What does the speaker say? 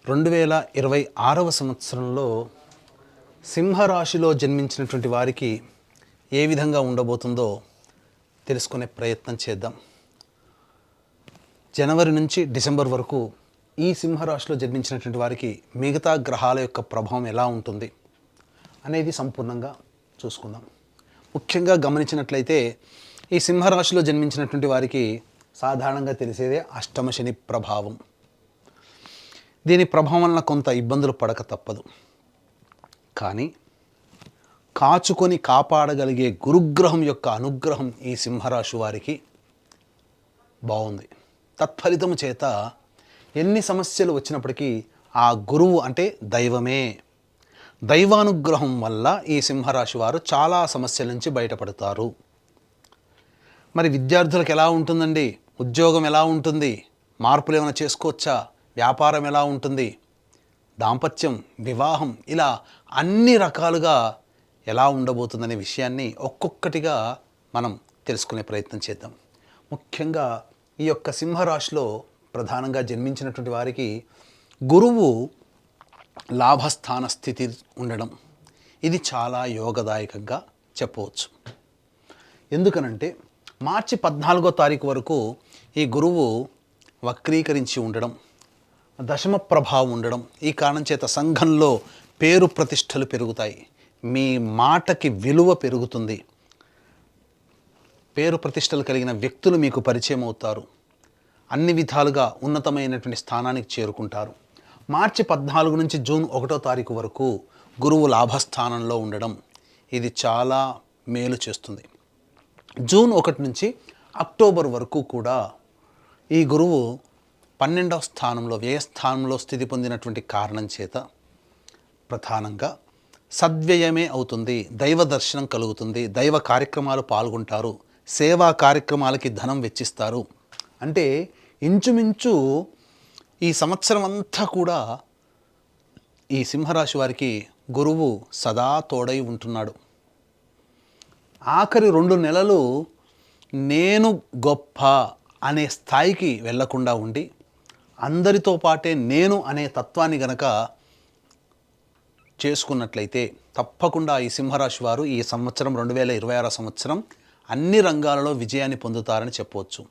2026వ సంవత్సరంలో సింహరాశిలో జన్మించినటువంటి వారికి ఏ విధంగా ఉండబోతుందో తెలుసుకునే ప్రయత్నం చేద్దాం. జనవరి నుంచి డిసెంబర్ వరకు ఈ సింహరాశిలో జన్మించినటువంటి వారికి మిగతా గ్రహాల యొక్క ప్రభావం ఎలా ఉంటుంది అనేది సంపూర్ణంగా చూసుకుందాం. ముఖ్యంగా గమనించినట్లయితే ఈ సింహరాశిలో జన్మించినటువంటి వారికి సాధారణంగా తెలిసేదే అష్టమ శని ప్రభావం. దీని ప్రభావం వలన కొంత ఇబ్బందులు పడక తప్పదు. కానీ కాచుకొని కాపాడగలిగే గురుగ్రహం యొక్క అనుగ్రహం ఈ సింహరాశి వారికి బాగుంది. తత్ఫలితము చేత ఎన్ని సమస్యలు వచ్చినప్పటికీ ఆ గురువు అంటే దైవమే, దైవానుగ్రహం వల్ల ఈ సింహరాశి వారు చాలా సమస్యల నుంచి బయటపడతారు. మరి విద్యార్థులకు ఎలా ఉంటుందండి? ఉద్యోగం ఎలా ఉంటుంది? మార్పులు ఏమైనా చేసుకోవచ్చా? వ్యాపారం ఎలా ఉంటుంది? దాంపత్యం, వివాహం, ఇలా అన్ని రకాలుగా ఎలా ఉండబోతుందనే విషయాన్ని ఒక్కొక్కటిగా మనం తెలుసుకునే ప్రయత్నం చేద్దాం. ముఖ్యంగా ఈ యొక్క సింహరాశిలో ప్రధానంగా జన్మించినటువంటి వారికి గురువు లాభస్థాన స్థితి ఉండడం ఇది చాలా యోగదాయకంగా చెప్పవచ్చు. ఎందుకనంటే మార్చి 14వ తారీఖు వరకు ఈ గురువు వక్రీకరించి ఉండడం, దశమ ప్రభావం ఉండడం, ఈ కారణం చేత సంఘంలో పేరు ప్రతిష్టలు పెరుగుతాయి. మీ మాటకి విలువ పెరుగుతుంది. పేరు ప్రతిష్టలు కలిగిన వ్యక్తులు మీకు పరిచయం అవుతారు. అన్ని విధాలుగా ఉన్నతమైనటువంటి స్థానానికి చేరుకుంటారు. మార్చి 14 నుంచి జూన్ 1వ తారీఖు వరకు గురువు లాభస్థానంలో ఉండడం ఇది చాలా మేలు చేస్తుంది. జూన్ 1 నుంచి అక్టోబర్ వరకు కూడా ఈ గురువు 12వ స్థానంలో వ్యయస్థానంలో స్థితి పొందినటువంటి కారణం చేత ప్రధానంగా సద్వ్యయమే అవుతుంది. దైవ దర్శనం కలుగుతుంది. దైవ కార్యక్రమాలు పాల్గొంటారు. సేవా కార్యక్రమాలకి ధనం వెచ్చిస్తారు. అంటే ఇంచుమించు ఈ సంవత్సరం అంతా కూడా ఈ సింహరాశి వారికి గురువు సదా తోడై ఉంటున్నాడు. ఆఖరి 2 నెలలు నేను గొప్ప అనే స్థాయికి వెళ్లకుండా ఉండి అందరితో పాటే నేను అనే తత్వాన్ని గనక చేసుకున్నట్లయితే తప్పకుండా ఈ సింహరాశి వారు ఈ సంవత్సరం 2026 సంవత్సరం అన్ని రంగాలలో విజయాన్ని పొందుతారని చెప్పవచ్చు.